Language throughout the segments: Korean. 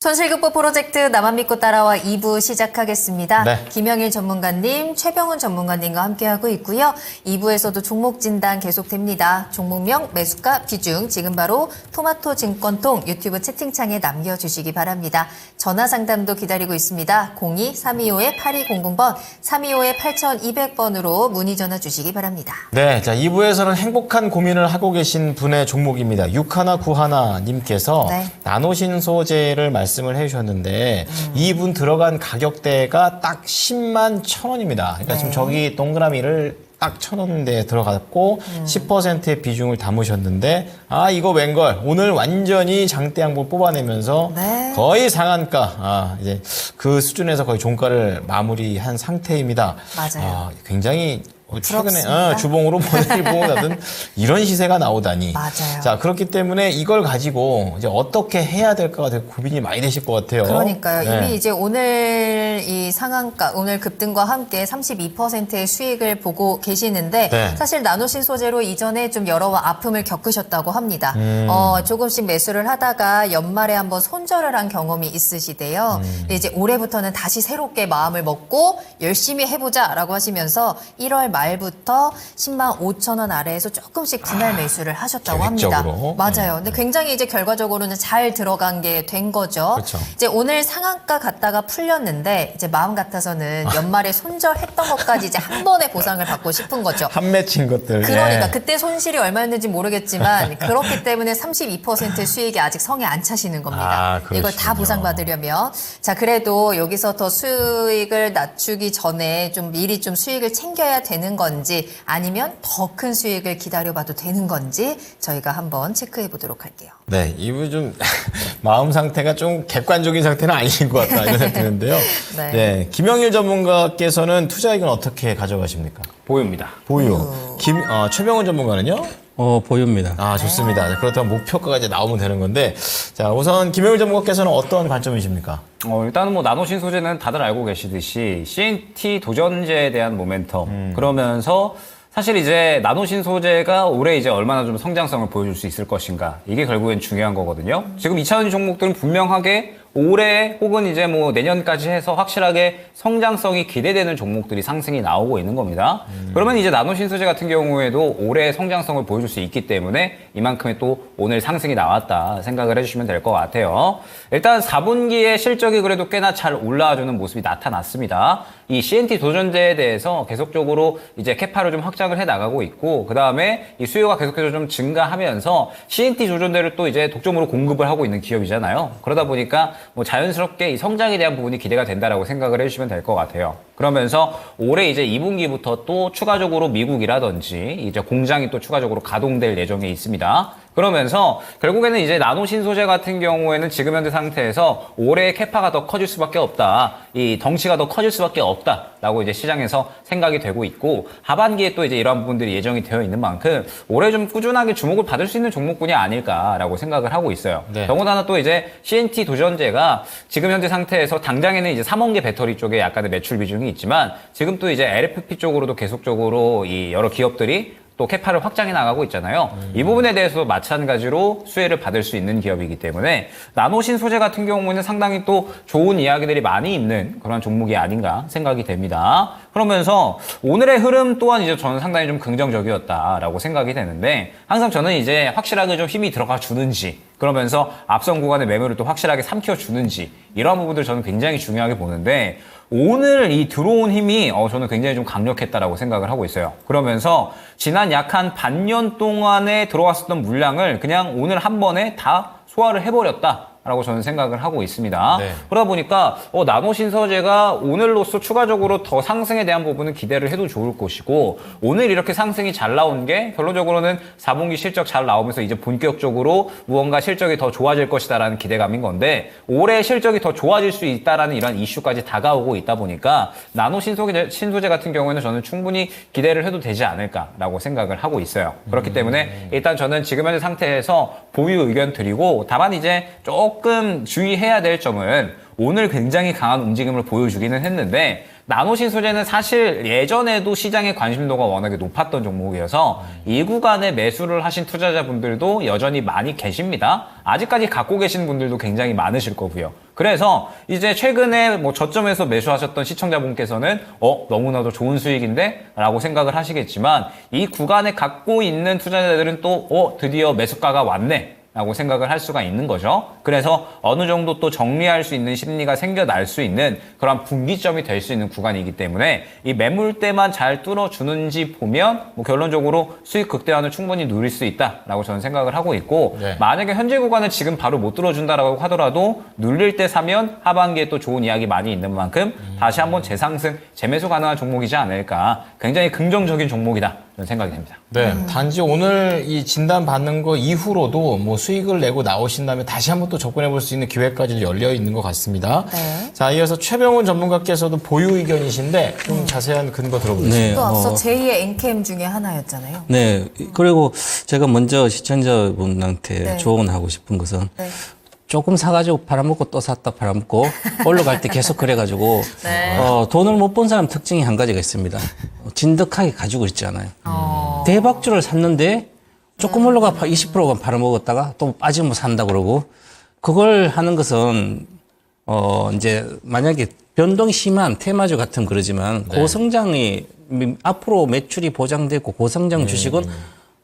손실극복 프로젝트 나만 믿고 따라와 2부 시작하겠습니다. 네. 김영일 전문가님, 최병훈 전문가님과 함께하고 있고요. 2부에서도 종목 진단 계속됩니다. 종목명, 매수가, 비중 지금 바로 토마토 증권통 유튜브 채팅창에 남겨주시기 바랍니다. 전화 상담도 기다리고 있습니다. 02-325-8200번, 325-8200번으로 문의 전화 주시기 바랍니다. 네, 자 2부에서는 행복한 고민을 하고 계신 분의 종목입니다. 6191님께서 네. 나노신소재를 말씀을 해주셨는데 이분 들어간 가격대가 딱 10만 1,000원입니다. 그러니까 네. 지금 저기 동그라미를 딱 1,000원대에 들어갔고 10%의 비중을 담으셨는데 이거 웬걸 오늘 완전히 장대 양봉 뽑아내면서 네. 거의 상한가 이제 그 수준에서 거의 종가를 마무리한 상태입니다. 맞아요. 굉장히 최근에 부럽습니다. 주봉으로 일봉을 하든 이런 시세가 나오다니. 맞아요. 자 그렇기 때문에 이걸 가지고 이제 어떻게 해야 될까가 되게 고민이 많이 되실 것 같아요. 그러니까요. 네. 이미 이제 오늘 이 상한가, 오늘 급등과 함께 32%의 수익을 보고 계시는데 네. 사실 나노신 소재로 이전에 좀 여러 아픔을 겪으셨다고 합니다. 조금씩 매수를 하다가 연말에 한번 손절을 한 경험이 있으시대요. 근데 이제 올해부터는 다시 새롭게 마음을 먹고 열심히 해보자라고 하시면서 1월 말부터 10만 5천 원 아래에서 조금씩 분할 매수를 하셨다고 합니다. 계획적으로. 맞아요. 근데 굉장히 이제 결과적으로는 잘 들어간 게 된 거죠. 그렇죠. 이제 오늘 상한가 갔다가 풀렸는데 이제 마음 같아서는 연말에 손절했던 것까지 이제 한 번에 보상을 받고 싶은 거죠. 한 맺힌 것들. 그러니까 네. 그때 손실이 얼마였는지 모르겠지만 그렇기 때문에 32% 수익이 아직 성에 안 차시는 겁니다. 이걸 다 그러시군요. 보상받으려면 자 그래도 여기서 더 수익을 낮추기 전에 좀 미리 좀 수익을 챙겨야 되는 건지 아니면 더 큰 수익을 기다려봐도 되는 건지 저희가 한번 체크해 보도록 할게요. 네, 이분 좀 마음 상태가 좀 객관적인 상태는 아닌 것 같다 이런 생각이 드는데요. 네. 네, 김영일 전문가께서는 투자 의견 어떻게 가져가십니까? 보유입니다. 보유. 최병훈 전문가는요? 보유입니다. 좋습니다. 그렇다면 목표가가 이제 나오면 되는 건데, 자, 우선 김영일 전문가께서는 어떤 관점이십니까? 일단은 뭐 나노신 소재는 다들 알고 계시듯이 CNT 도전제에 대한 모멘텀 그러면서 사실 이제 나노신 소재가 올해 이제 얼마나 좀 성장성을 보여줄 수 있을 것인가 이게 결국엔 중요한 거거든요. 지금 2차전지 종목들은 분명하게 올해 혹은 이제 뭐 내년까지 해서 확실하게 성장성이 기대되는 종목들이 상승이 나오고 있는 겁니다. 그러면 이제 나노신 소재 같은 경우에도 올해 성장성을 보여줄 수 있기 때문에 이만큼의 또 오늘 상승이 나왔다 생각을 해주시면 될 것 같아요. 일단 4분기에 실적이 그래도 꽤나 잘 올라와주는 모습이 나타났습니다. 이 CNT 도전제에 대해서 계속적으로 이제 캐파를 좀 확장을 해 나가고 있고 그 다음에 이 수요가 계속해서 좀 증가하면서 CNT 도전제를 또 이제 독점으로 공급을 하고 있는 기업이잖아요. 그러다 보니까 뭐 자연스럽게 이 성장에 대한 부분이 기대가 된다라고 생각을 해주시면 될 것 같아요. 그러면서 올해 이제 2분기부터 또 추가적으로 미국이라든지 이제 공장이 또 추가적으로 가동될 예정에 있습니다. 그러면서 결국에는 이제 나노신 소재 같은 경우에는 지금 현재 상태에서 올해 캐파가 더 커질 수밖에 없다. 이 덩치가 더 커질 수밖에 없다라고 이제 시장에서 생각이 되고 있고 하반기에 또 이제 이러한 부분들이 예정이 되어 있는 만큼 올해 좀 꾸준하게 주목을 받을 수 있는 종목군이 아닐까라고 생각을 하고 있어요. 네. 더군다나 또 이제 CNT 도전제가 지금 현재 상태에서 당장에는 이제 3원계 배터리 쪽에 약간의 매출 비중이 있지만 지금 또 이제 LFP 쪽으로도 계속적으로 이 여러 기업들이 또 캐파를 확장해 나가고 있잖아요. 이 부분에 대해서도 마찬가지로 수혜를 받을 수 있는 기업이기 때문에 나노신 소재 같은 경우는 상당히 또 좋은 이야기들이 많이 있는 그런 종목이 아닌가 생각이 됩니다. 그러면서 오늘의 흐름 또한 이제 저는 상당히 좀 긍정적이었다라고 생각이 되는데 항상 저는 이제 확실하게 좀 힘이 들어가 주는지 그러면서 앞선 구간의 매물을 또 확실하게 삼켜 주는지 이러한 부분들 저는 굉장히 중요하게 보는데 오늘 이 들어온 힘이 저는 굉장히 좀 강력했다라고 생각을 하고 있어요. 그러면서 지난 약 한 반년 동안에 들어왔었던 물량을 그냥 오늘 한 번에 다 소화를 해버렸다. 라고 저는 생각을 하고 있습니다. 네. 그러다 보니까 나노신소재가 오늘로써 추가적으로 더 상승에 대한 부분은 기대를 해도 좋을 것이고 오늘 이렇게 상승이 잘 나온 게 결론적으로는 4분기 실적 잘 나오면서 이제 본격적으로 무언가 실적이 더 좋아질 것이다라는 기대감인 건데 올해 실적이 더 좋아질 수 있다라는 이런 이슈까지 다가오고 있다 보니까 나노신소재 같은 경우에는 저는 충분히 기대를 해도 되지 않을까라고 생각을 하고 있어요. 그렇기 때문에 일단 저는 지금 현재 상태에서 보유 의견 드리고 다만 이제 조금 주의해야 될 점은 오늘 굉장히 강한 움직임을 보여주기는 했는데 나노신소재는 사실 예전에도 시장의 관심도가 워낙에 높았던 종목이어서 이 구간에 매수를 하신 투자자분들도 여전히 많이 계십니다. 아직까지 갖고 계신 분들도 굉장히 많으실 거고요. 그래서 이제 최근에 뭐 저점에서 매수하셨던 시청자분께서는 너무나도 좋은 수익인데? 라고 생각을 하시겠지만 이 구간에 갖고 있는 투자자들은 또 드디어 매수가가 왔네. 라고 생각을 할 수가 있는 거죠. 그래서 어느 정도 또 정리할 수 있는 심리가 생겨날 수 있는 그런 분기점이 될 수 있는 구간이기 때문에 이 매물대만 잘 뚫어주는지 보면 뭐 결론적으로 수익 극대화는 충분히 누릴 수 있다라고 저는 생각을 하고 있고 네. 만약에 현재 구간을 지금 바로 못 뚫어준다라고 하더라도 눌릴 때 사면 하반기에 또 좋은 이야기 많이 있는 만큼 다시 한번 재상승, 재매수 가능한 종목이지 않을까. 굉장히 긍정적인 종목이다. 이런 생각이 됩니다. 네, 단지 오늘 이 진단 받는 거 이후로도 뭐 수익을 내고 나오신다면 다시 한번 또 접근해 볼 수 있는 기회까지 열려 있는 것 같습니다. 네. 자, 이어서 최병훈 전문가께서도 보유 의견이신데 좀 자세한 근거 들어보겠습니다. 네. 또 앞서 제2의 엔캠 중에 하나였잖아요. 네. 그리고 제가 먼저 시청자분한테 네. 조언하고 싶은 것은 네. 조금 사가지고 팔아먹고 또 샀다 팔아먹고 올라갈 때 계속 그래가지고 네. 돈을 못 본 사람 특징이 한 가지가 있습니다. 진득하게 가지고 있잖아요. 대박주를 샀는데 조금 올라가 20%가 팔아먹었다가 또 빠지면 산다 그러고 그걸 하는 것은 이제 만약에 변동이 심한 테마주 같은 그러지만 고성장이 앞으로 매출이 보장되고 고성장 주식은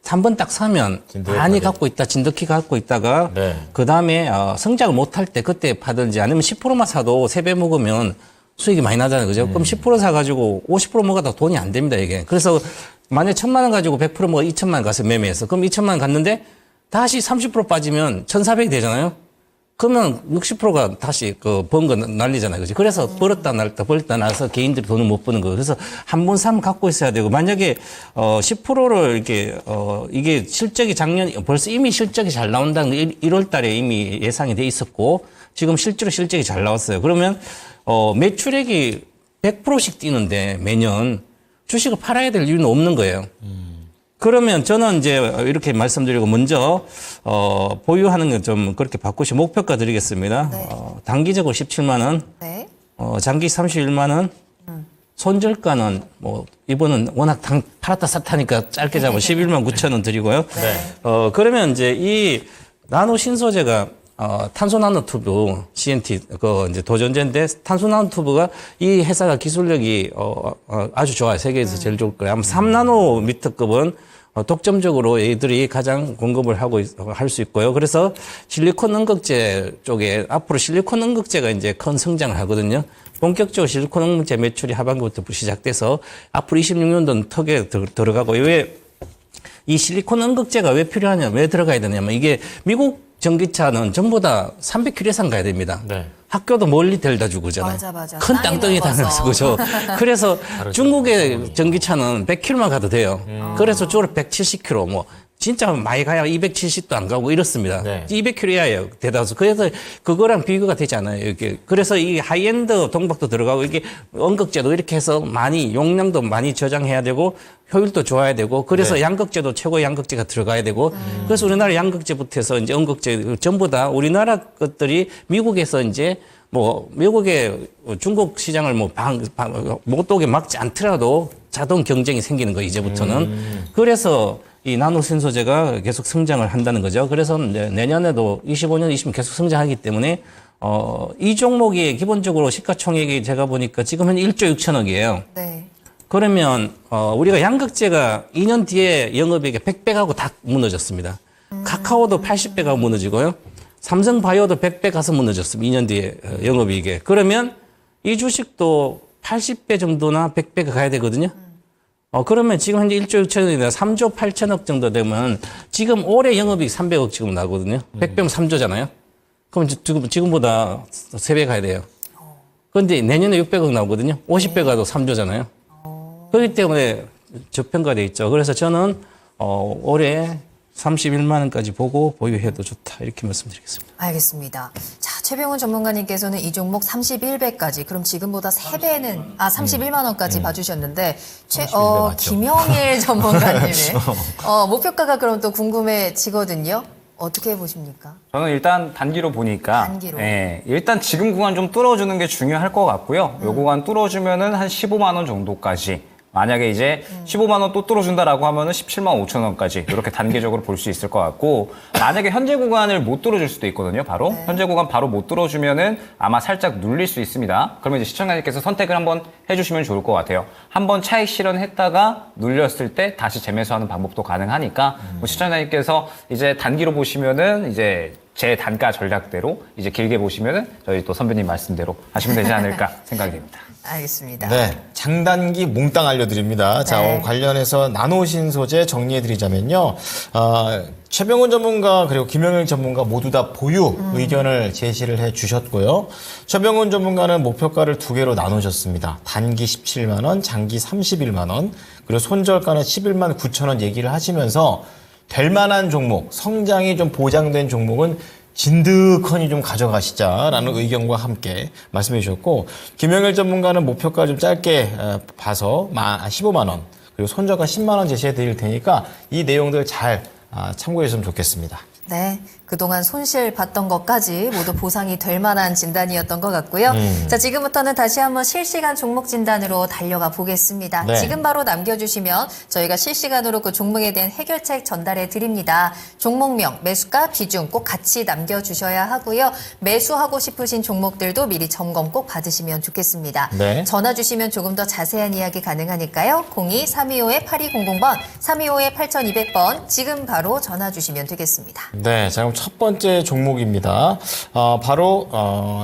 한 번 딱 사면 진득하게. 많이 갖고 있다, 진득히 갖고 있다가 네. 그 다음에 성장을 못할 때 그때 파든지 아니면 10%만 사도 3배 먹으면 수익이 많이 나잖아요. 그죠? 그럼 10% 사가지고 50% 먹어도 돈이 안 됩니다, 이게. 그래서 만약에 1,000만 원 가지고 100% 먹어 2,000만 원 가서 매매해서 그럼 2,000만 원 갔는데 다시 30% 빠지면 1,400이 되잖아요. 그러면 60%가 다시 번 거 날리잖아요. 그죠? 그래서 벌었다 나서 개인들이 돈을 못 버는 거예요. 그래서 한 번 사면 갖고 있어야 되고 만약에 10%를 이렇게 이게 실적이 작년 벌써 이미 실적이 잘 나온다는 게 1월 달에 이미 예상이 돼 있었고 지금 실제로 실적이 잘 나왔어요. 그러면 매출액이 100%씩 뛰는데 매년 주식을 팔아야 될 이유는 없는 거예요. 그러면 저는 이제 이렇게 말씀드리고 먼저 보유하는 건 좀 그렇게 바꾸시 목표가 드리겠습니다. 네. 단기적으로 17만 원, 네. 장기 31만 원, 손절가는 뭐 이번은 워낙 팔았다 샀다니까 짧게 잡아 11만 9천 원 드리고요. 네. 그러면 이제 이 나노 신소재가 탄소 나노 튜브 CNT 이제 도전제인데 탄소 나노 튜브가 이 회사가 기술력이 아주 좋아요. 세계에서 제일 좋을 거예요. 아마 3나노미터급은 독점적으로 얘들이 가장 공급을 하고 할 수 있고요. 그래서 실리콘 응급제 쪽에 앞으로 실리콘 응급제가 이제 큰 성장을 하거든요. 본격적으로 실리콘 응급제 매출이 하반기부터 시작돼서 앞으로 26년도는 턱에 들어가고 왜 이 실리콘 응급제가 왜 필요하냐, 왜 들어가야 되냐면 이게 미국 전기차는 전부 다 300km 이상 가야 됩니다. 네. 학교도 멀리 데려다 주고 그러잖아요. 맞아. 큰 땅이 땅덩이 넓어서. 다녀서 그죠. 그래서 중국의 전기차는 100km만 가도 돼요. 그래서 주로 170km 뭐 진짜 많이 가야 270도 안 가고 이렇습니다. 네. 200km예요. 대다수. 그래서 그거랑 비교가 되지 않아요. 이렇게. 그래서 이 하이엔드 동박도 들어가고 이게 언극제도 이렇게 해서 많이 용량도 많이 저장해야 되고 효율도 좋아야 되고 그래서 네. 양극재도 최고의 양극재가 들어가야 되고 그래서 우리나라 양극재부터 해서 이제 언극재 전부 다 우리나라 것들이 미국에서 이제 뭐 미국의 중국 시장을 못 오게 막지 않더라도 자동 경쟁이 생기는 거예요. 이제부터는. 그래서 이 나노 신소재가 계속 성장을 한다는 거죠. 그래서 내년에도 25년, 20년 계속 성장하기 때문에 이 종목이 기본적으로 시가총액이 제가 보니까 지금 한 1조 6천억이에요. 네. 그러면 우리가 양극재가 2년 뒤에 영업이익이 100배 가고 다 무너졌습니다. 카카오도 80배 가고 무너지고요. 삼성바이오도 100배 가서 무너졌습니다. 2년 뒤에 영업이익에. 그러면 이 주식도 80배 정도나 100배가 가야 되거든요. 그러면 지금 현재 1조 6천억이나 3조 8천억 정도 되면 지금 올해 영업이익 300억 지금 나거든요. 100배면 3조잖아요. 그럼 지금보다 3배 가야 돼요. 그런데 내년에 600억 나오거든요. 50배 가도 3조잖아요. 그렇기 때문에 저평가돼 있죠. 그래서 저는 올해 31만 원까지 보고 보유해도 좋다 이렇게 말씀드리겠습니다. 알겠습니다. 자, 최병훈 전문가님께서는 이 종목 31배까지 그럼 지금보다 3배는 31만 원까지 봐주셨는데 31배 맞죠? 김영일 전문가님의 목표가가 그럼 또 궁금해지거든요. 어떻게 보십니까? 저는 일단 단기로 보니까 단기로. 예, 일단 지금 구간 좀 뚫어주는 게 중요할 것 같고요. 요 구간 뚫어주면은 한 15만 원 정도까지. 만약에 이제 15만 원 또 뚫어준다라고 하면은 17만 5천 원까지 이렇게 단계적으로 볼 수 있을 것 같고, 만약에 현재 구간을 못 뚫어줄 수도 있거든요. 바로 현재 구간 바로 못 뚫어주면은 아마 살짝 눌릴 수 있습니다. 그러면 이제 시청자님께서 선택을 한번 해주시면 좋을 것 같아요. 한번 차익 실현했다가 눌렸을 때 다시 재매수하는 방법도 가능하니까 뭐 시청자님께서 이제 단기로 보시면은 이제 제 단가 전략대로 이제 길게 보시면은 저희 또 선배님 말씀대로 하시면 되지 않을까 생각이 됩니다. 알겠습니다. 네, 장단기 몽땅 알려드립니다. 자, 네. 관련해서 나노신 소재 정리해드리자면요. 최병훈 전문가 그리고 김영일 전문가 모두 다 보유 의견을 제시를 해주셨고요. 최병훈 전문가는 목표가를 두 개로 나누셨습니다. 단기 17만 원, 장기 31만 원, 그리고 손절가는 11만 9천 원 얘기를 하시면서 될 만한 종목, 성장이 좀 보장된 종목은 진득하니 좀 가져가시자라는 의견과 함께 말씀해 주셨고, 김영일 전문가는 목표가 좀 짧게 봐서 15만 원, 그리고 손절가 10만 원 제시해 드릴 테니까 이 내용들 잘 참고해 주시면 좋겠습니다. 네. 그동안 손실 봤던 것까지 모두 보상이 될 만한 진단이었던 것 같고요. 자, 지금부터는 다시 한번 실시간 종목 진단으로 달려가 보겠습니다. 네. 지금 바로 남겨주시면 저희가 실시간으로 그 종목에 대한 해결책 전달해 드립니다. 종목명, 매수가, 비중 꼭 같이 남겨주셔야 하고요. 매수하고 싶으신 종목들도 미리 점검 꼭 받으시면 좋겠습니다. 네. 전화 주시면 조금 더 자세한 이야기 가능하니까요. 02-325-8200번, 325-8200번 지금 바로 전화 주시면 되겠습니다. 네, 자, 그럼 첫 번째 종목입니다. 바로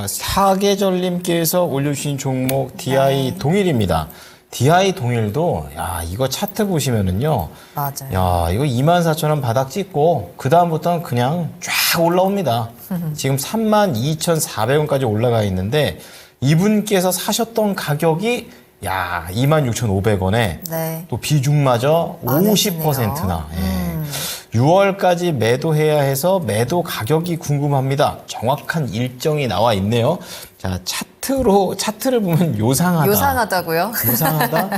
사계절님께서 올려주신 종목 DI 동일입니다. DI 동일도 이거 차트 보시면은요. 맞아요. 이거 24,000원 바닥 찍고 그 다음부터는 그냥 쫙 올라옵니다. 지금 32,400원까지 올라가 있는데 이분께서 사셨던 가격이 26,500원에 네. 또 비중마저 많으시네요. 50%나. 6월까지 매도해야 해서 매도 가격이 궁금합니다. 정확한 일정이 나와 있네요. 자, 차트를 보면 요상하다. 요상하다고요? 요상하다?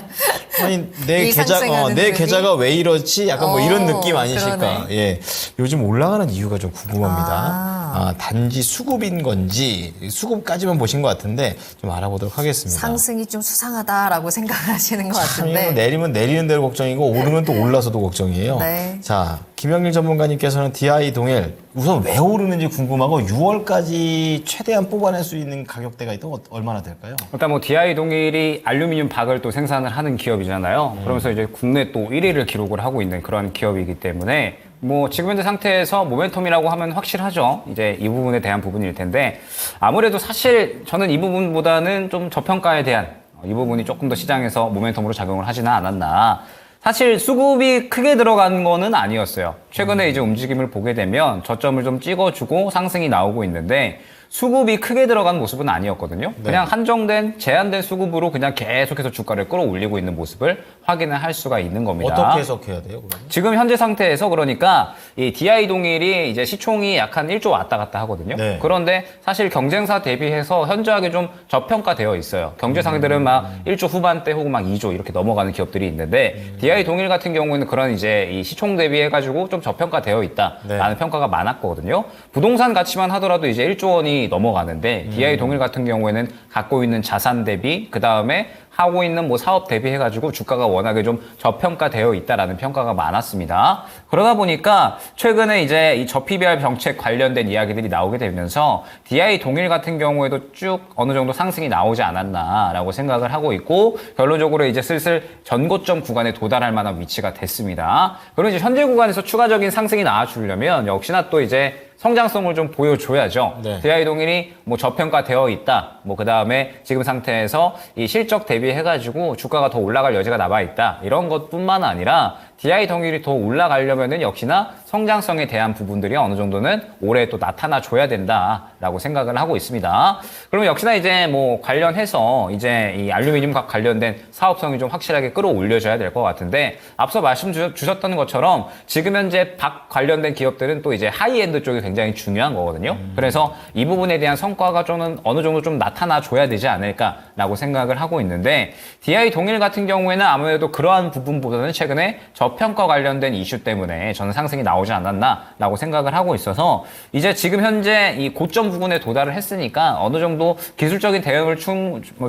아니, 내 상승하는 그림이? 계좌가 왜 이렇지? 약간 뭐 이런 느낌 아니실까? 그러네. 예. 요즘 올라가는 이유가 좀 궁금합니다. 단지 수급인 건지, 수급까지만 보신 것 같은데 좀 알아보도록 하겠습니다. 상승이 좀 수상하다라고 생각하시는 것 참, 이거 같은데. 내리면 내리는 대로 걱정이고 오르면 또 올라서도 걱정이에요. 네. 자, 김영일 전문가님께서는 DI 동일 우선 왜 오르는지 궁금하고 6월까지 최대한 뽑아낼 수 있는 가격대가 있다면 얼마나 될까요? 일단 뭐 DI 동일이 알루미늄 박을 또 생산을 하는 기업이잖아요. 그러면서 이제 국내 또 1위를 기록을 하고 있는 그런 기업이기 때문에 뭐 지금 현재 상태에서 모멘텀이라고 하면 확실하죠. 이제 이 부분에 대한 부분일 텐데, 아무래도 사실 저는 이 부분보다는 좀 저평가에 대한 이 부분이 조금 더 시장에서 모멘텀으로 작용을 하지는 않았나. 사실 수급이 크게 들어간 거는 아니었어요. 최근에 이제 움직임을 보게 되면 저점을 좀 찍어주고 상승이 나오고 있는데 수급이 크게 들어간 모습은 아니었거든요. 그냥 한정된 제한된 수급으로 그냥 계속해서 주가를 끌어올리고 있는 모습을 확인을 할 수가 있는 겁니다. 어떻게 해석해야 돼요, 그러면? 지금 현재 상태에서 그러니까 이 DI 동일이 이제 시총이 약 한 1조 왔다 갔다 하거든요. 네. 그런데 사실 경쟁사 대비해서 현저하게 좀 저평가되어 있어요. 경제상들은 막 1조 후반대 혹은 막 2조 이렇게 넘어가는 기업들이 있는데 DI 동일 같은 경우에는 그런 이제 이 시총 대비해가지고 좀 저평가되어 있다라는 평가가 많았거든요. 부동산 가치만 하더라도 이제 1조 원이 넘어가는데 DI 동일 같은 경우에는 갖고 있는 자산 대비 그 다음에 하고 있는 뭐 사업 대비해가지고 주가가 워낙에 좀 저평가되어 있다라는 평가가 많았습니다. 그러다 보니까 최근에 이제 이 저PBR 정책 관련된 이야기들이 나오게 되면서 DI 동일 같은 경우에도 쭉 어느 정도 상승이 나오지 않았나라고 생각을 하고 있고, 결론적으로 이제 슬슬 전고점 구간에 도달할 만한 위치가 됐습니다. 그리고 이제 현재 구간에서 추가적인 상승이 나와주려면 역시나 또 이제 성장성을 좀 보여줘야죠. 네. DI 동일이 뭐 저평가되어 있다. 뭐 그 다음에 지금 상태에서 이 실적 대비해가지고 주가가 더 올라갈 여지가 남아있다. 이런 것뿐만 아니라 DI 동일이 더 올라가려면은 역시나 성장성에 대한 부분들이 어느 정도는 올해 또 나타나줘야 된다라고 생각을 하고 있습니다. 그러면 역시나 이제 뭐 관련해서 이제 이 알루미늄과 관련된 사업성이 좀 확실하게 끌어올려져야 될 것 같은데, 앞서 말씀 주셨던 것처럼 지금 현재 박 관련된 기업들은 또 이제 하이엔드 쪽이 굉장히 중요한 거거든요. 그래서 이 부분에 대한 성과가 좀 어느 정도 좀 나타나줘야 되지 않을까라고 생각을 하고 있는데, DI 동일 같은 경우에는 아무래도 그러한 부분보다는 최근에 저평가 관련된 이슈 때문에 저는 상승이 나오지 않았나라고 생각을 하고 있어서 이제 지금 현재 이 고점 부분에 도달을 했으니까 어느 정도 기술적인 대응을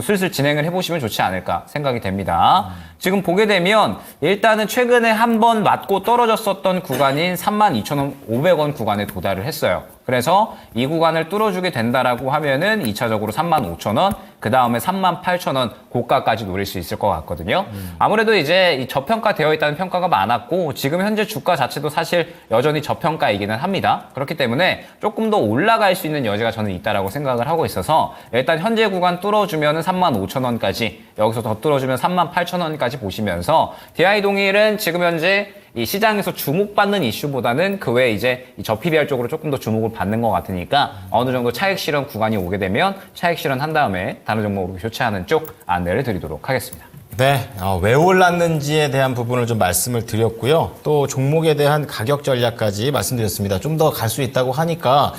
슬슬 진행을 해보시면 좋지 않을까 생각이 됩니다. 지금 보게 되면 일단은 최근에 한번 맞고 떨어졌었던 구간인 32,500원 구간에 도달을 했어요. 그래서 이 구간을 뚫어주게 된다라고 하면은 2차적으로 35,000원, 그 다음에 38,000원 고가까지 노릴 수 있을 것 같거든요. 아무래도 이제 이 저평가되어 있다는 평가가 많았고 지금 현재 주가 자체도 사실 여전히 저평가이기는 합니다. 그렇기 때문에 조금 더 올라갈 수 있는 여지가 저는 있다라고 생각을 하고 있어서 일단 현재 구간 뚫어주면은 35,000원까지 여기서 더 뚫어주면 38,000원까지 보시면서 DI 동일은 지금 현재 이 시장에서 주목받는 이슈보다는 그 외에 이제 이 저PBR 쪽으로 조금 더 주목을 받는 것 같으니까 어느 정도 차익 실현 구간이 오게 되면 차익 실현한 다음에 다른 종목으로 교체하는 쪽 안내를 드리도록 하겠습니다. 네, 왜 올랐는지에 대한 부분을 좀 말씀을 드렸고요. 또 종목에 대한 가격 전략까지 말씀드렸습니다. 좀 더 갈 수 있다고 하니까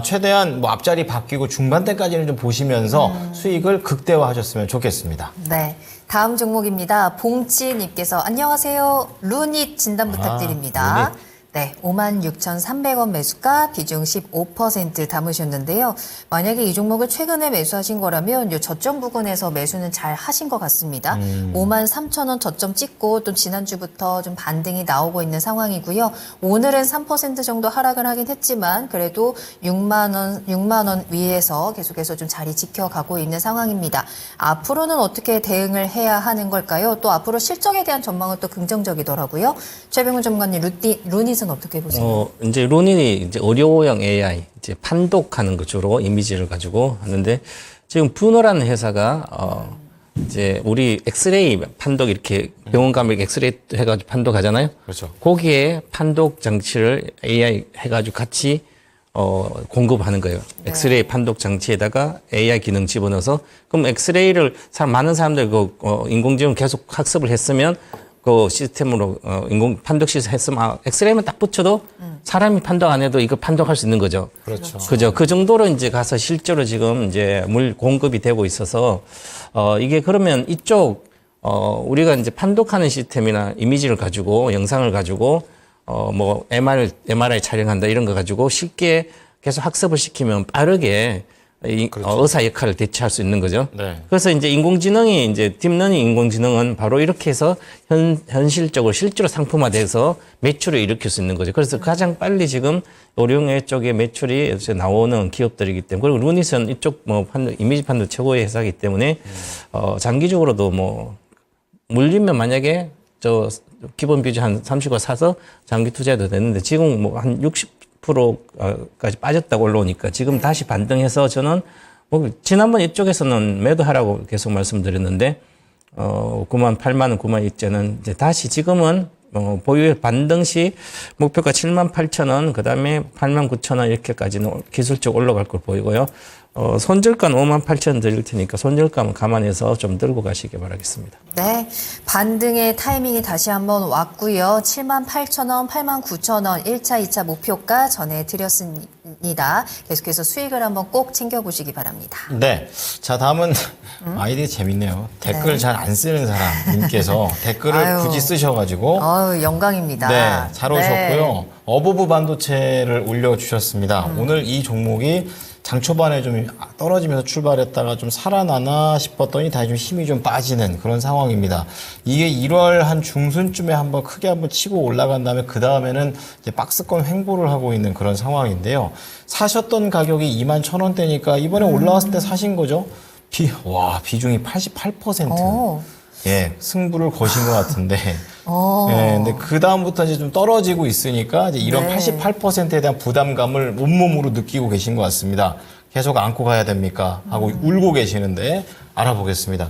최대한 뭐 앞자리 바뀌고 중반대까지는 좀 보시면서 수익을 극대화하셨으면 좋겠습니다. 네. 다음 종목입니다. 봉치님께서 안녕하세요. 루닛 진단 부탁드립니다. 루닛. 네, 56,300원 매수가 비중 15% 담으셨는데요. 만약에 이 종목을 최근에 매수하신 거라면 요 저점 부근에서 매수는 잘 하신 것 같습니다. 53,000원 저점 찍고 또 지난주부터 좀 반등이 나오고 있는 상황이고요. 오늘은 3% 정도 하락을 하긴 했지만 그래도 6만 원 위에서 계속해서 좀 자리 지켜가고 있는 상황입니다. 앞으로는 어떻게 대응을 해야 하는 걸까요? 또 앞으로 실적에 대한 전망은 또 긍정적이더라고요. 최병훈 전문가님, 루닛은 어떻게 보세요? 이제 루닛이 이제 의료용 AI, 이제 판독하는 것 주로 이미지를 가지고 하는데 지금 푸너라는 회사가 이제 우리 엑스레이 판독 이렇게 병원 가면 이렇게 엑스레이 해가지고 판독하잖아요. 그렇죠. 거기에 판독 장치를 AI 해가지고 같이 공급하는 거예요. 엑스레이 판독 장치에다가 AI 기능 집어넣어서 그럼 엑스레이를 많은 사람들 인공지능 계속 학습을 했으면 그 시스템으로 인공 판독 시스템 했으면 엑스레이만 딱 붙여도 사람이 판독 안 해도 이거 판독할 수 있는 거죠. 그렇죠. 그죠. 그 정도로 이제 가서 실제로 지금 이제 물 공급이 되고 있어서 이게 그러면 이쪽 우리가 이제 판독하는 시스템이나 이미지를 가지고 영상을 가지고 뭐 MRI 촬영한다 이런 거 가지고 쉽게 계속 학습을 시키면 빠르게 그렇죠. 의사 역할을 대체할 수 있는 거죠. 네. 그래서 이제 인공지능이 이제 딥러닝 인공지능은 바로 이렇게 해서 현실적으로 실제로 상품화돼서 매출을 일으킬 수 있는 거죠. 그래서 가장 빨리 지금 의료용 쪽에 매출이 나오는 기업들이기 때문에 그리고 루닛은 이쪽 뭐 이미지 판독 최고의 회사이기 때문에 장기적으로도 뭐 물리면 만약에 저 기본 비중 한 30원 사서 장기 투자해도 되는데 지금 뭐 한 60%까지 빠졌다고 올라오니까 지금 다시 반등해서 저는 뭐 지난번 이쪽에서는 매도하라고 계속 말씀드렸는데 9만 8만 원, 9만 이제는 이제 다시 지금은 보유의 반등 시 목표가 7만 8천 원, 그다음에 8만 9천 원 이렇게까지는 기술적으로 올라갈 걸 보이고요. 손절가는 5만 8천 원 드릴 테니까 손절가는 감안해서 좀 들고 가시기 바라겠습니다. 네, 반등의 타이밍이 다시 한번 왔고요. 7만 8천 원, 8만 9천 원 1차, 2차 목표가 전해드렸습니다. 계속해서 수익을 한번 꼭 챙겨보시기 바랍니다. 네. 자, 다음은 아이디 재밌네요. 댓글 잘 안 쓰는 사람님께서 댓글을 아유. 굳이 쓰셔가지고 영광입니다. 네, 잘 오셨고요. 네. 어부부 반도체를 올려주셨습니다. 오늘 이 종목이 장 초반에 좀 떨어지면서 출발했다가 좀 살아나나 싶었더니 다시 좀 힘이 좀 빠지는 그런 상황입니다. 이게 1월 한 중순쯤에 한번 크게 한번 치고 올라간 다음에 그 다음에는 이제 박스권 횡보를 하고 있는 그런 상황인데요. 사셨던 가격이 21,000원대니까 이번에 올라왔을 때 사신 거죠? 비중이 88%. 오. 예, 승부를 거신 것 같은데. 예, 근데 그다음부터 이제 좀 떨어지고 있으니까 이제 이런 네. 88%에 대한 부담감을 온몸으로 느끼고 계신 것 같습니다. 계속 안고 가야 됩니까? 하고 울고 계시는데 알아보겠습니다.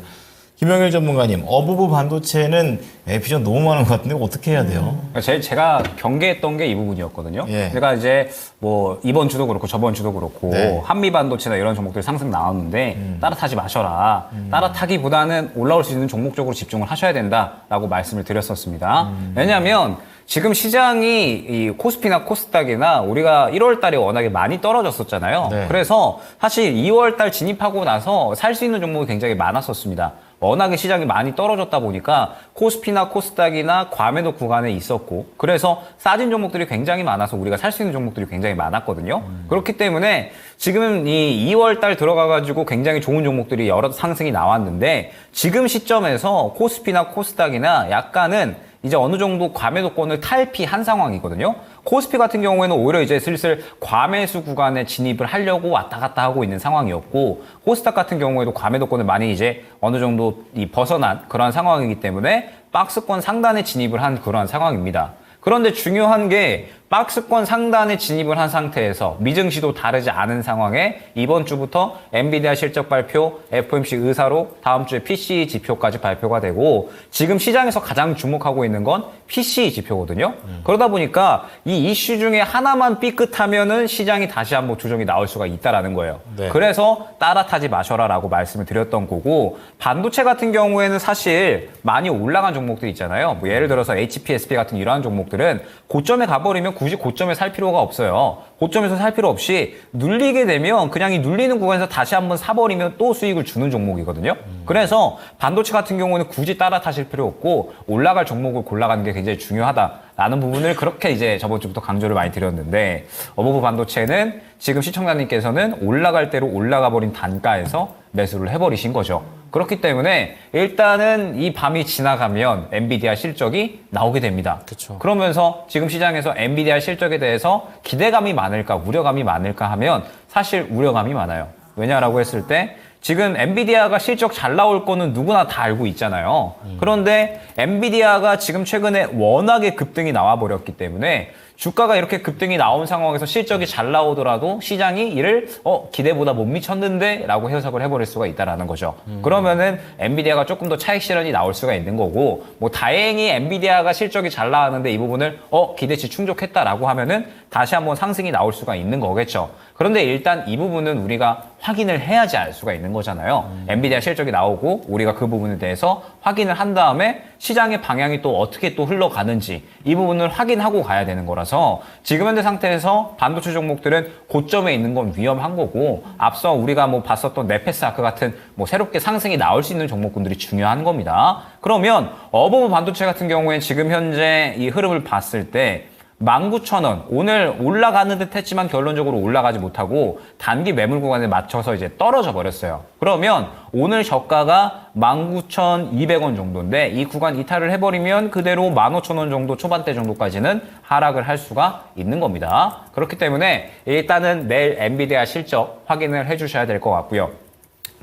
김영일 전문가님, 어부부 반도체는 비전 너무 많은 것 같은데 어떻게 해야 돼요? 제가 경계했던 게 이 부분이었거든요. 예. 제가 이제 뭐 이번 주도 그렇고 저번 주도 그렇고 네. 한미 반도체나 이런 종목들 상승 나왔는데 따라타지 마셔라. 따라타기보다는 올라올 수 있는 종목 쪽으로 집중을 하셔야 된다라고 말씀을 드렸었습니다. 왜냐하면 지금 시장이 이 코스피나 코스닥이나 우리가 1월 달에 워낙에 많이 떨어졌었잖아요. 네. 그래서 사실 2월 달 진입하고 나서 살 수 있는 종목이 굉장히 많았었습니다. 워낙에 시장이 많이 떨어졌다 보니까 코스피나 코스닥이나 과매도 구간에 있었고 그래서 싸진 종목들이 굉장히 많아서 우리가 살 수 있는 종목들이 굉장히 많았거든요. 그렇기 때문에 지금 이 2월 달 들어가가지고 굉장히 좋은 종목들이 여러 상승이 나왔는데 지금 시점에서 코스피나 코스닥이나 약간은 이제 어느 정도 과매도권을 탈피한 상황이거든요. 코스피 같은 경우에는 오히려 이제 슬슬 과매수 구간에 진입을 하려고 왔다 갔다 하고 있는 상황이었고 코스닥 같은 경우에도 과매도권을 많이 이제 어느 정도 벗어난 그러한 상황이기 때문에 박스권 상단에 진입을 한 그러한 상황입니다. 그런데 중요한 게 박스권 상단에 진입을 한 상태에서 미증시도 다르지 않은 상황에 이번 주부터 엔비디아 실적 발표, FOMC 의사로 다음 주에 PCE 지표까지 발표가 되고 지금 시장에서 가장 주목하고 있는 건 PCE 지표거든요. 그러다 보니까 이 이슈 중에 하나만 삐끗하면은 시장이 다시 한번 조정이 나올 수가 있다라는 거예요. 네. 그래서 따라타지 마셔라라고 말씀을 드렸던 거고 반도체 같은 경우에는 사실 많이 올라간 종목들 있잖아요. 뭐 예를 들어서 HPSP 같은 이러한 종목들은 고점에 가버리면 굳이 고점에 살 필요가 없어요. 고점에서 살 필요 없이 눌리게 되면 그냥 이 눌리는 구간에서 다시 한번 사버리면 또 수익을 주는 종목이거든요. 그래서 반도체 같은 경우는 굳이 따라 타실 필요 없고 올라갈 종목을 골라가는 게 굉장히 중요하다라는 부분을 그렇게 이제 저번 주부터 강조를 많이 드렸는데 어버브 반도체는 지금 시청자님께서는 올라갈 대로 올라가 버린 단가에서 매수를 해버리신 거죠. 그렇기 때문에 일단은 이 밤이 지나가면 엔비디아 실적이 나오게 됩니다. 그쵸. 그러면서 지금 시장에서 엔비디아 실적에 대해서 기대감이 많을까 우려감이 많을까 하면 사실 우려감이 많아요. 왜냐라고 했을 때 지금 엔비디아가 실적 잘 나올 거는 누구나 다 알고 있잖아요. 그런데 엔비디아가 지금 최근에 워낙에 급등이 나와버렸기 때문에 주가가 이렇게 급등이 나온 상황에서 실적이 잘 나오더라도 시장이 이를 기대보다 못 미쳤는데 라고 해석을 해버릴 수가 있다라는 거죠. 그러면은 엔비디아가 조금 더 차익 실현이 나올 수가 있는 거고 뭐 다행히 엔비디아가 실적이 잘 나왔는데 이 부분을 기대치 충족했다라고 하면은 다시 한번 상승이 나올 수가 있는 거겠죠. 그런데 일단 이 부분은 우리가 확인을 해야지 알 수가 있는 거잖아요. 엔비디아 실적이 나오고 우리가 그 부분에 대해서 확인을 한 다음에 시장의 방향이 또 어떻게 또 흘러가는지 이 부분을 확인하고 가야 되는 거라서 지금 현재 상태에서 반도체 종목들은 고점에 있는 건 위험한 거고 앞서 우리가 뭐 봤었던 네페스아크 같은 뭐 새롭게 상승이 나올 수 있는 종목군들이 중요한 겁니다. 그러면 어버브 반도체 같은 경우에 지금 현재 이 흐름을 봤을 때 19,000원 오늘 올라가는 듯 했지만 결론적으로 올라가지 못하고 단기 매물 구간에 맞춰서 이제 떨어져 버렸어요. 그러면 오늘 저가가 19,200원 정도인데 이 구간 이탈을 해버리면 그대로 15,000원 정도 초반대 정도까지는 하락을 할 수가 있는 겁니다. 그렇기 때문에 일단은 내일 엔비디아 실적 확인을 해주셔야 될 것 같고요.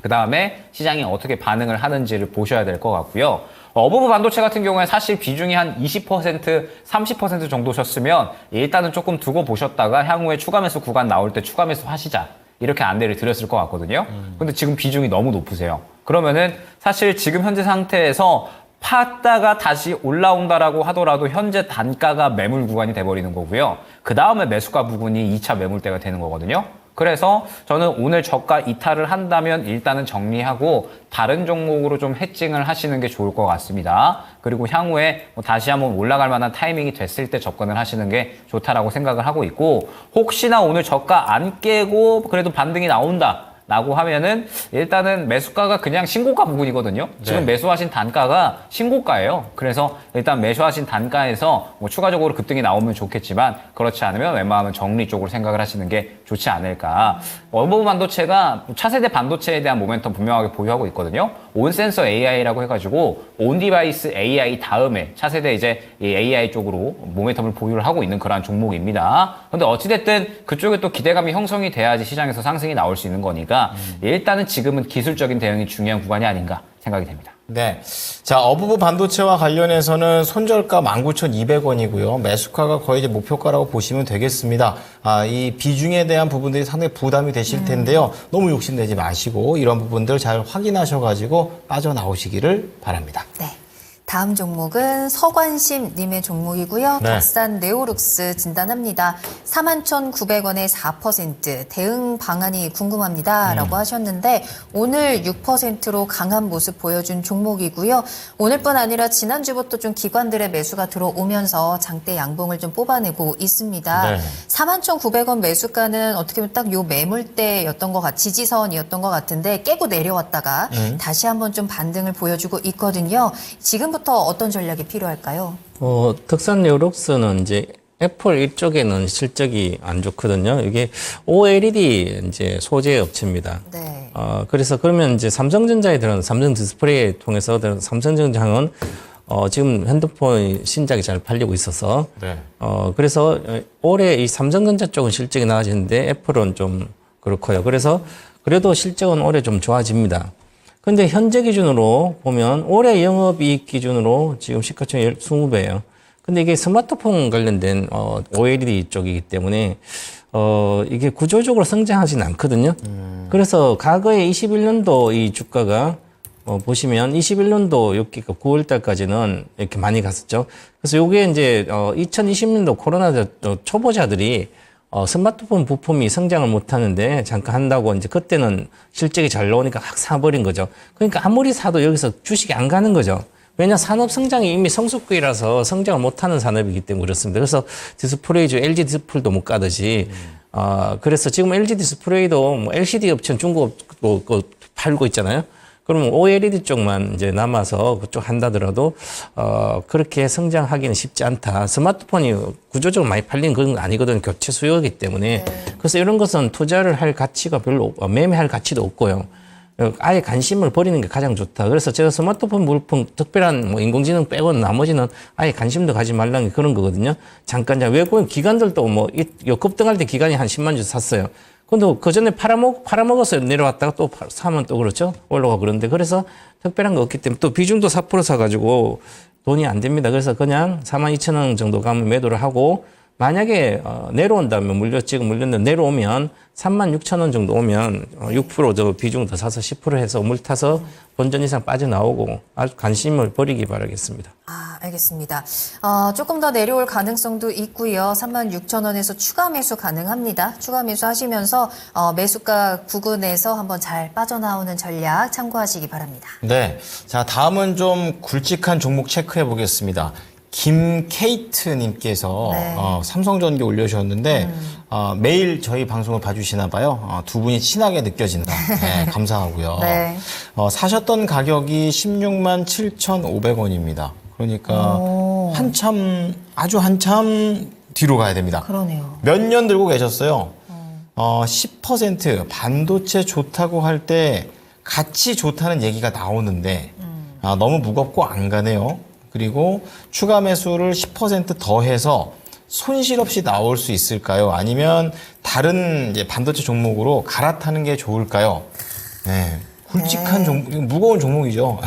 그 다음에 시장이 어떻게 반응을 하는지를 보셔야 될 것 같고요. 어버브 반도체 같은 경우에 사실 비중이 한 20%, 30% 정도셨으면 일단은 조금 두고 보셨다가 향후에 추가 매수 구간 나올 때 추가 매수 하시자. 이렇게 안대를 드렸을 것 같거든요. 근데 지금 비중이 너무 높으세요. 그러면은 사실 지금 현재 상태에서 팠다가 다시 올라온다라고 하더라도 현재 단가가 매물 구간이 돼버리는 거고요. 그 다음에 매수가 부분이 2차 매물대가 되는 거거든요. 그래서 저는 오늘 저가 이탈을 한다면 일단은 정리하고 다른 종목으로 좀 해칭을 하시는 게 좋을 것 같습니다. 그리고 향후에 뭐 다시 한번 올라갈 만한 타이밍이 됐을 때 접근을 하시는 게 좋다라고 생각을 하고 있고 혹시나 오늘 저가 안 깨고 그래도 반등이 나온다. 라고 하면은 일단은 매수가가 그냥 신고가 부분이거든요. 지금 매수하신 단가가 신고가예요. 그래서 일단 매수하신 단가에서 뭐 추가적으로 급등이 나오면 좋겠지만 그렇지 않으면 웬만하면 정리 쪽으로 생각을 하시는 게 좋지 않을까. 어버브 반도체가 차세대 반도체에 대한 모멘텀 분명하게 보유하고 있거든요. 온센서 AI라고 해가지고 온디바이스 AI 다음에 차세대 이제 이 AI 쪽으로 모멘텀을 보유를 하고 있는 그러한 종목입니다. 근데 어찌됐든 그쪽에 또 기대감이 형성이 돼야지 시장에서 상승이 나올 수 있는 거니까 일단은 지금은 기술적인 대응이 중요한 구간이 아닌가 생각이 됩니다. 네. 자, 어부부 반도체와 관련해서는 손절가 19,200원이고요. 매수가가 거의 이제 목표가라고 보시면 되겠습니다. 이 비중에 대한 부분들이 상당히 부담이 되실 텐데요. 너무 욕심내지 마시고 이런 부분들 잘 확인하셔가지고 빠져나오시기를 바랍니다. 네. 다음 종목은 서관심님의 종목이고요. 네. 덕산 네오룩스 진단합니다. 41,900원에 4% 대응 방안이 궁금합니다라고 하셨는데 오늘 6%로 강한 모습 보여준 종목이고요. 오늘뿐 아니라 지난주부터 좀 기관들의 매수가 들어오면서 장대 양봉을 좀 뽑아내고 있습니다. 네. 41,900원 매수가는 어떻게 보면 딱 요 매물대였던 것 지지선이었던 것 같은데 깨고 내려왔다가 다시 한번 좀 반등을 보여주고 있거든요. 지금부터 어떤 전략이 필요할까요? 덕산 네오룩스는 이제 애플 이쪽에는 실적이 안 좋거든요. 이게 OLED 이제 소재 업체입니다. 네. 그래서 그러면 이제 삼성전자에 들어간 삼성 디스플레이 통해서 삼성전자는 지금 핸드폰 신작이 잘 팔리고 있어서 네. 그래서 올해 이 삼성전자 쪽은 실적이 나아지는데 애플은 좀 그렇고요. 그래서 그래도 실적은 올해 좀 좋아집니다. 근데 현재 기준으로 보면 올해 영업이익 기준으로 지금 시가총액 20배예요. 근데 이게 스마트폰 관련된 OLED 쪽이기 때문에 이게 구조적으로 성장하진 않거든요. 그래서 과거에 21년도 이 주가가 보시면 21년도 여기가 9월 달까지는 이렇게 많이 갔었죠. 그래서 요게 이제 2020년도 코로나 초보자들이 스마트폰 부품이 성장을 못 하는데 잠깐 한다고 이제 그때는 실적이 잘 나오니까 확 사버린 거죠. 그러니까 아무리 사도 여기서 주식이 안 가는 거죠. 왜냐 산업 성장이 이미 성숙기라서 성장을 못하는 산업이기 때문에 그렇습니다. 그래서 디스플레이주 LG 디스플도 못 가듯이 그래서 지금 LG 디스플레이도 뭐 LCD 업체는 중국도 팔고 있잖아요. 그러면 OLED 쪽만 이제 남아서 그쪽 한다더라도 그렇게 성장하기는 쉽지 않다. 스마트폰이 구조적으로 많이 팔리는 그런 건 아니거든요. 교체 수요이기 때문에. 그래서 이런 것은 투자를 할 가치가 별로 매매할 가치도 없고요. 아예 관심을 버리는 게 가장 좋다. 그래서 제가 스마트폰 물품 특별한 뭐 인공지능 빼고는 나머지는 아예 관심도 가지 말라는 게 그런 거거든요. 잠깐 외국인 기관들도 뭐 급등할 때 기관이 한 10만 주 샀어요. 근데 그 전에 팔아먹어서 내려왔다가 또 사면 또 그렇죠. 올라가고 그런데 그래서 특별한 거 없기 때문에 또 비중도 4% 사가지고 돈이 안 됩니다. 그래서 그냥 42,000원 정도 가면 매도를 하고 만약에 내려온다면 지금 물렸는데 내려오면 36,000원 정도 오면 6%더 비중 더 사서 10% 해서 물 타서 본전 이상 빠져나오고 아주 관심을 버리기 바라겠습니다. 알겠습니다. 조금 더 내려올 가능성도 있고요. 36,000원에서 추가 매수 가능합니다. 추가 매수 하시면서 매수가 부근에서 한번 잘 빠져나오는 전략 참고하시기 바랍니다. 네. 자, 다음은 좀 굵직한 종목 체크해 보겠습니다. 김케이트님께서 네. 삼성전기 올려주셨는데 매일 저희 방송을 봐주시나 봐요. 두 분이 친하게 느껴진다. 네, 감사하고요. 네. 사셨던 가격이 16만 7,500원입니다. 그러니까 아주 한참 뒤로 가야 됩니다. 그러네요. 몇 년 들고 계셨어요. 10% 반도체 좋다고 할 때 같이 좋다는 얘기가 나오는데 너무 무겁고 안 가네요. 그리고 추가 매수를 10% 더해서 손실 없이 나올 수 있을까요? 아니면 다른 이제 반도체 종목으로 갈아타는 게 좋을까요? 네. 굵직한 종목, 무거운 종목이죠.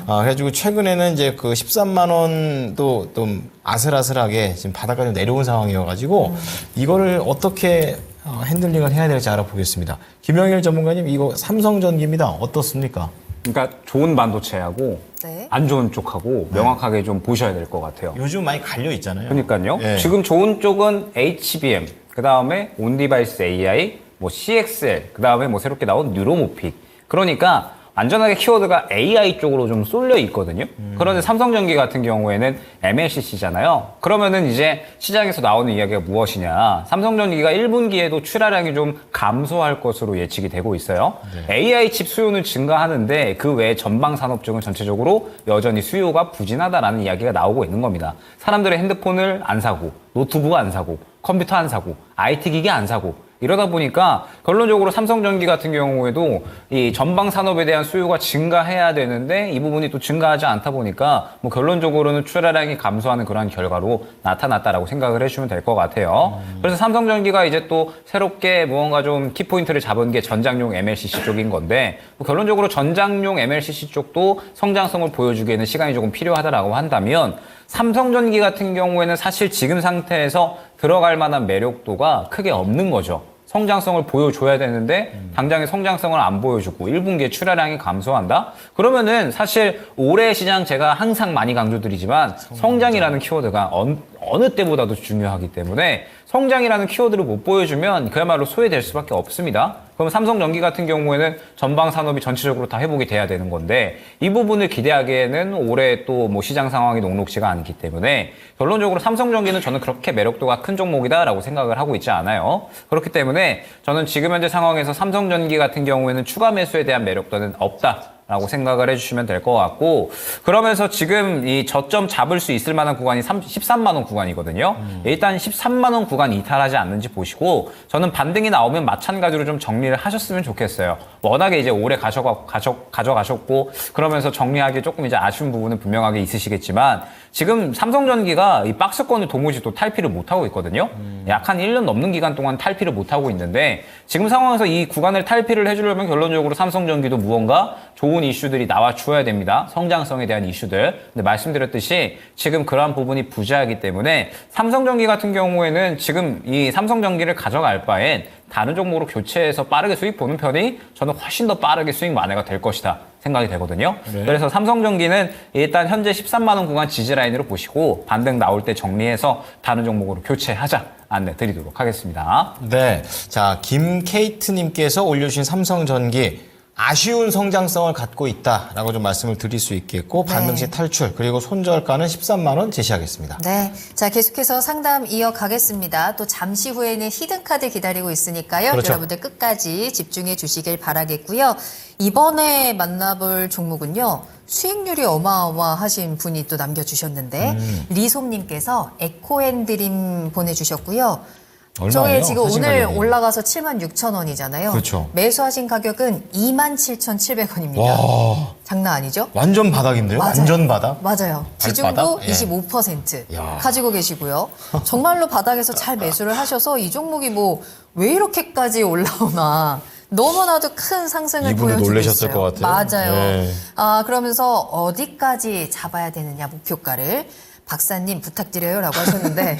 그래가지고 최근에는 이제 그 13만 원도 좀 아슬아슬하게 지금 바닥까지 좀 내려온 상황이어가지고 이거를 어떻게 핸들링을 해야 될지 알아보겠습니다. 김영일 전문가님, 이거 삼성전기입니다. 어떻습니까? 그러니까 좋은 반도체하고 네. 안 좋은 쪽하고 명확하게 좀 보셔야 될 것 같아요. 요즘 많이 갈려 있잖아요. 그러니까요. 네. 지금 좋은 쪽은 HBM, 그 다음에 온디바이스 AI, 뭐 CXL, 그 다음에 뭐 새롭게 나온 뉴로모픽. 그러니까 안전하게 키워드가 AI 쪽으로 좀 쏠려 있거든요. 그런데 삼성전기 같은 경우에는 MLCC잖아요. 그러면은 이제 시장에서 나오는 이야기가 무엇이냐. 삼성전기가 1분기에도 출하량이 좀 감소할 것으로 예측이 되고 있어요. 네. AI 칩 수요는 증가하는데 그 외에 전방 산업 쪽은 전체적으로 여전히 수요가 부진하다라는 이야기가 나오고 있는 겁니다. 사람들의 핸드폰을 안 사고, 노트북 안 사고, 컴퓨터 안 사고, IT 기기 안 사고, 이러다 보니까 결론적으로 삼성전기 같은 경우에도 이 전방 산업에 대한 수요가 증가해야 되는데 이 부분이 또 증가하지 않다 보니까 뭐 결론적으로는 출하량이 감소하는 그러한 결과로 나타났다라고 생각을 해주시면 될 것 같아요. 그래서 삼성전기가 이제 또 새롭게 무언가 좀 키포인트를 잡은 게 전장용 MLCC 쪽인 건데 뭐 결론적으로 전장용 MLCC 쪽도 성장성을 보여주기에는 시간이 조금 필요하다라고 한다면 삼성전기 같은 경우에는 사실 지금 상태에서 들어갈 만한 매력도가 크게 없는 거죠. 성장성을 보여줘야 되는데 당장의 성장성을 안 보여주고 1분기에 출하량이 감소한다? 그러면은 사실 올해 시장 제가 항상 많이 강조드리지만 성장이라는 키워드가 어느 때보다도 중요하기 때문에 성장이라는 키워드를 못 보여주면 그야말로 소외될 수밖에 없습니다. 그럼 삼성전기 같은 경우에는 전방 산업이 전체적으로 다 회복이 돼야 되는 건데 이 부분을 기대하기에는 올해 또 뭐 시장 상황이 녹록지가 않기 때문에 결론적으로 삼성전기는 저는 그렇게 매력도가 큰 종목이다라고 생각을 하고 있지 않아요. 그렇기 때문에 저는 지금 현재 상황에서 삼성전기 같은 경우에는 추가 매수에 대한 매력도는 없다. 라고 생각을 해주시면 될 것 같고 그러면서 지금 이 저점 잡을 수 있을 만한 구간이 13만 원 구간이거든요. 일단 13만 원 구간 이탈하지 않는지 보시고 저는 반등이 나오면 마찬가지로 좀 정리를 하셨으면 좋겠어요. 워낙에 이제 오래 가져가셨고 그러면서 정리하기 조금 이제 아쉬운 부분은 분명하게 있으시겠지만 지금 삼성전기가 이 박스권을 도무지 또 탈피를 못하고 있거든요. 약 한 1년 넘는 기간 동안 탈피를 못하고 있는데 지금 상황에서 이 구간을 탈피를 해주려면 결론적으로 삼성전기도 무언가 좋은 이슈들이 나와줘야 됩니다. 성장성에 대한 이슈들. 근데 말씀드렸듯이 지금 그러한 부분이 부재하기 때문에 삼성전기 같은 경우에는 지금 이 삼성전기를 가져갈 바엔 다른 종목으로 교체해서 빠르게 수익 보는 편이 저는 훨씬 더 빠르게 수익 만회가 될 것이다 생각이 되거든요. 네. 그래서 삼성전기는 일단 현재 13만 원 구간 지지 라인으로 보시고 반등 나올 때 정리해서 다른 종목으로 교체하자 안내 드리도록 하겠습니다. 네. 자, 김케이트님께서 올려주신 삼성전기 아쉬운 성장성을 갖고 있다라고 좀 말씀을 드릴 수 있겠고 반등 시 탈출 그리고 손절가는 13만 원 제시하겠습니다. 네. 자, 계속해서 상담 이어가겠습니다. 또 잠시 후에는 히든카드 기다리고 있으니까요. 그렇죠. 여러분들 끝까지 집중해 주시길 바라겠고요. 이번에 만나볼 종목은요. 수익률이 어마어마하신 분이 또 남겨주셨는데 리솜님께서 에코앤드림 보내주셨고요. 얼마예요? 저희 지금 하신 오늘 가격이? 올라가서 76,000원이잖아요. 그렇죠. 매수하신 가격은 27,700원입니다. 와, 장난 아니죠? 완전 바닥인데요? 맞아요. 완전 바닥? 맞아요. 지중도 발바닥? 예. 25% 야. 가지고 계시고요. 정말로 바닥에서 잘 매수를 하셔서 이 종목이 뭐 왜 이렇게까지 올라오나 너무나도 큰 상승을 이분도 보여주고 놀라셨을 있어요. 것 같아요. 맞아요. 네. 아, 그러면서 어디까지 잡아야 되느냐 목표가를 박사님 부탁드려요라고 하셨는데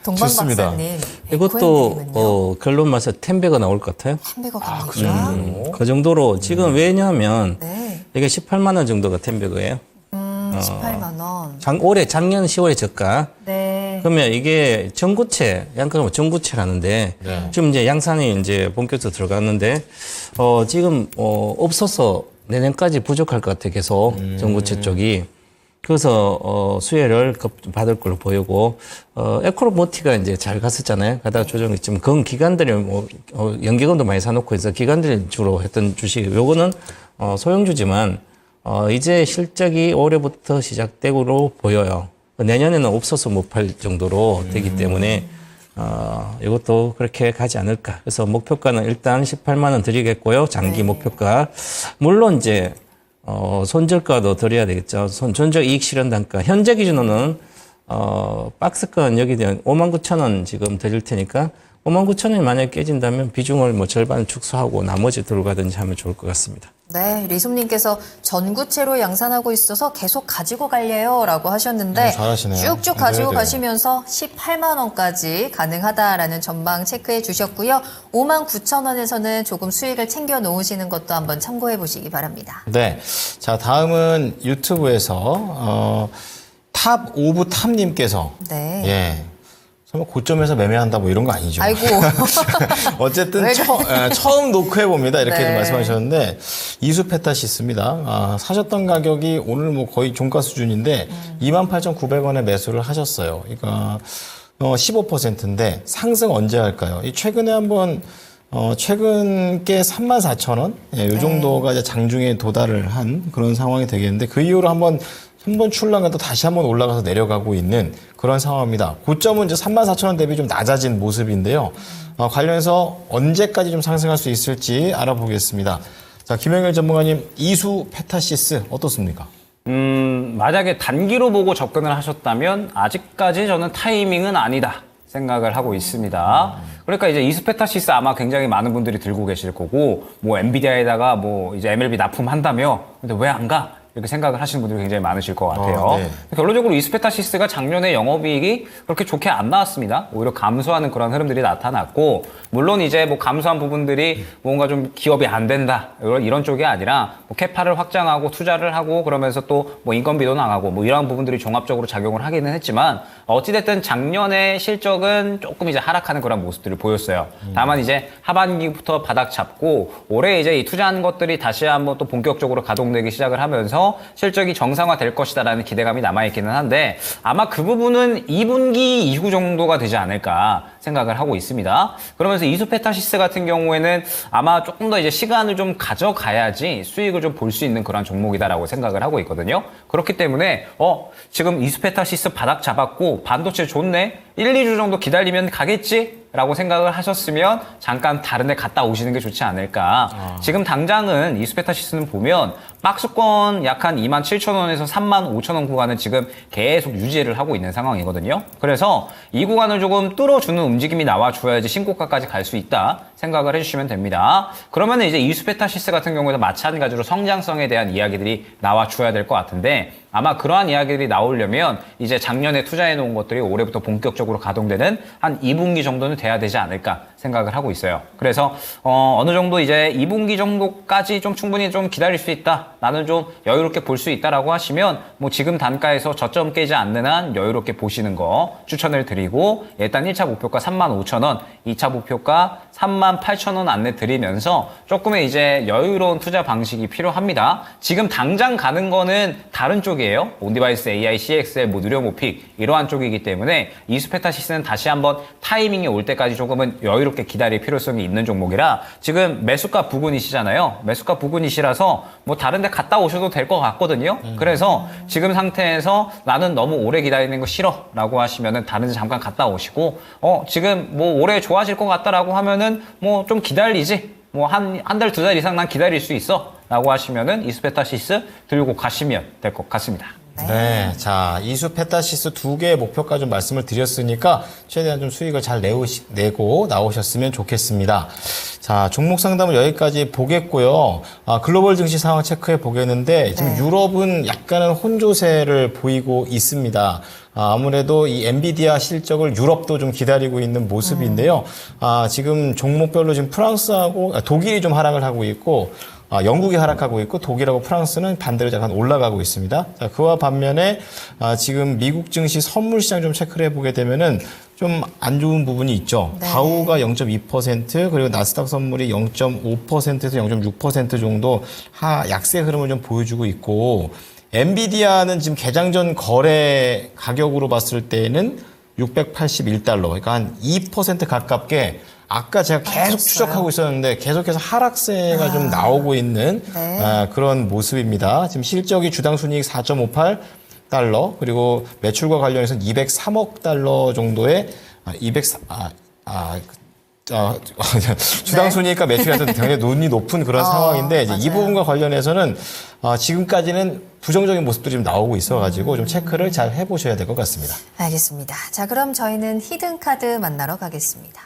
동방 좋습니다. 박사님 이것도 결론 맛에 10배가 나올 것 같아요. 햄버거 갑니다. 그 정도로 지금 왜냐하면 네. 이게 18만 원 정도가 10배거예요. 18만 원. 올해 작년 10월에 저가. 네. 그러면 이게 전구체, 양가는 전구체라는데 네. 지금 이제 양산이 이제 본격적으로 들어갔는데 지금 없어서 내년까지 부족할 것 같아 계속 전구체 쪽이. 그래서 수혜를 받을 걸로 보이고 에코로모티가 이제 잘 갔었잖아요. 가다가 조정이 지금 그 기관들이 뭐 연기금도 많이 사놓고 해서 기관들이 주로 했던 주식. 요거는 소형주지만 이제 실적이 올해부터 시작되고 보여요. 내년에는 없어서 못 팔 정도로 되기 때문에 이것도 그렇게 가지 않을까. 그래서 목표가는 일단 18만 원 드리겠고요. 장기 목표가. 물론 이제 손절가도 드려야 되겠죠. 손절 이익 실현 단가. 현재 기준으로는 박스권 여기 59,000원 지금 드릴 테니까 59,000원이 만약에 깨진다면 비중을 뭐 절반 축소하고 나머지 들어가든지 하면 좋을 것 같습니다. 네, 리솜님께서 전구체로 양산하고 있어서 계속 가지고 갈래요 라고 하셨는데 잘하시네요. 쭉쭉 그래야 가지고 돼요. 가시면서 18만 원까지 가능하다라는 전망 체크해 주셨고요. 59,000원에서는 조금 수익을 챙겨 놓으시는 것도 한번 참고해 보시기 바랍니다. 네. 자, 다음은 유튜브에서 탑 오브 탑님께서 네. 예. 설마 고점에서 매매한다 뭐 이런 거 아니죠? 아이고. 어쨌든 왜 처음 노크해 봅니다. 이렇게 네. 좀 말씀하셨는데 이수페타시스입니다. 사셨던 가격이 오늘 뭐 거의 종가 수준인데 28,900원에 매수를 하셨어요. 그러니까 15%인데 상승 언제 할까요? 이 최근에 한번 최근 게 34,000원? 예, 이 정도가 이제 장중에 도달을 한 그런 상황이 되겠는데 그 이후로 한번 출렁해도 다시 한번 올라가서 내려가고 있는 그런 상황입니다. 고점은 이제 34,000원 대비 좀 낮아진 모습인데요. 관련해서 언제까지 좀 상승할 수 있을지 알아보겠습니다. 자, 김영일 전문가님, 이수페타시스 어떻습니까? 만약에 단기로 보고 접근을 하셨다면 아직까지 저는 타이밍은 아니다 생각을 하고 있습니다. 그러니까 이제 이수페타시스 아마 굉장히 많은 분들이 들고 계실 거고 뭐 엔비디아에다가 뭐 이제 MLB 납품한다며 근데 왜 안 가? 이렇게 생각을 하시는 분들이 굉장히 많으실 것 같아요. 네. 결론적으로 이스페타시스가 작년에 영업이익이 그렇게 좋게 안 나왔습니다. 오히려 감소하는 그런 흐름들이 나타났고, 물론 이제 뭐 감소한 부분들이 뭔가 좀 기업이 안 된다 이런 쪽이 아니라 뭐 캐파를 확장하고 투자를 하고 그러면서 또 뭐 인건비도 나가고 뭐 이러한 부분들이 종합적으로 작용을 하기는 했지만, 어찌됐든 작년에 실적은 조금 이제 하락하는 그런 모습들을 보였어요. 다만 이제 하반기부터 바닥 잡고 올해 이제 이 투자한 것들이 다시 한번 또 본격적으로 가동되기 시작을 하면서 실적이 정상화될 것이다라는 기대감이 남아있기는 한데, 아마 그 부분은 2분기 이후 정도가 되지 않을까 생각을 하고 있습니다. 그러면서 이수페타시스 같은 경우에는 아마 조금 더 이제 시간을 좀 가져가야지 수익을 좀 볼 수 있는 그런 종목이다라고 생각을 하고 있거든요. 그렇기 때문에 지금 이수페타시스 바닥 잡았고 반도체 좋네, 1, 2주 정도 기다리면 가겠지? 라고 생각을 하셨으면 잠깐 다른 데 갔다 오시는 게 좋지 않을까. 지금 당장은 이수페타시스는 보면 박스권 약 한 27,000원에서 35,000원 구간은 지금 계속 유지를 하고 있는 상황이거든요. 그래서 이 구간을 조금 뚫어주는 움직임이 나와줘야지 신고가까지 갈 수 있다 생각을 해주시면 됩니다. 그러면 이제 이수페타시스 같은 경우에도 마찬가지로 성장성에 대한 이야기들이 나와줘야 될 것 같은데, 아마 그러한 이야기들이 나오려면 이제 작년에 투자해 놓은 것들이 올해부터 본격적으로 가동되는 한 2분기 정도는 돼야 되지 않을까 생각을 하고 있어요. 그래서 어느 정도 이제 2분기 정도까지 좀 충분히 좀 기다릴 수 있다, 나는 좀 여유롭게 볼 수 있다라고 하시면 뭐 지금 단가에서 저점 깨지 않는 한 여유롭게 보시는 거 추천을 드리고, 일단 1차 목표가 35,000원, 2차 목표가 38,000원 안내 드리면서 조금의 이제 여유로운 투자 방식이 필요합니다. 지금 당장 가는 거는 다른 쪽이에요. 온디바이스 AI, CXL, 뭐 누려 모픽 이러한 쪽이기 때문에 이수페타시스는 다시 한번 타이밍이 올 때까지 조금은 여유롭게 기다릴 필요성이 있는 종목이라, 지금 매수가 부근이시잖아요. 매수가 부근이시라서 뭐 다른 데 갔다 오셔도 될 것 같거든요. 그래서 지금 상태에서 나는 너무 오래 기다리는 거 싫어 라고 하시면은 다른 데 잠깐 갔다 오시고, 지금 뭐 올해 좋아질 것 같다라고 하면은 뭐 좀 기다리지, 뭐 한 달, 2달 이상 난 기다릴 수 있어 라고 하시면은 이수페타시스 들고 가시면 될 것 같습니다. 네. 자, 이수페타시스 2개의 목표까지 좀 말씀을 드렸으니까 최대한 좀 수익을 잘 내고 나오셨으면 좋겠습니다. 자, 종목 상담은 여기까지 보겠고요. 글로벌 증시 상황 체크해 보겠는데, 지금 유럽은 약간은 혼조세를 보이고 있습니다. 아무래도 이 엔비디아 실적을 유럽도 좀 기다리고 있는 모습인데요. 지금 종목별로 지금 프랑스하고 독일이 좀 하락을 하고 있고, 영국이 하락하고 있고 독일하고 프랑스는 반대로 약간 올라가고 있습니다. 자, 그와 반면에 지금 미국 증시 선물 시장 좀 체크를 해보게 되면은 좀 안 좋은 부분이 있죠. 네. 다우가 0.2% 그리고 나스닥 선물이 0.5%에서 0.6% 정도 약세 흐름을 좀 보여주고 있고, 엔비디아는 지금 개장 전 거래 가격으로 봤을 때는 681달러, 그러니까 한 2% 가깝게, 아까 제가 계속 추적하고 있었는데 계속해서 하락세가 좀 나오고 있는 그런 모습입니다. 지금 실적이 주당 순이익 4.58달러, 그리고 매출과 관련해서는 203억 달러 정도의 주당 순이익과 매출에서 굉장히 눈이 높은 그런 상황인데, 이제 이 부분과 관련해서는 지금까지는 부정적인 모습들이 좀 나오고 있어가지고 좀 체크를 잘 해보셔야 될 것 같습니다. 알겠습니다. 자, 그럼 저희는 히든카드 만나러 가겠습니다.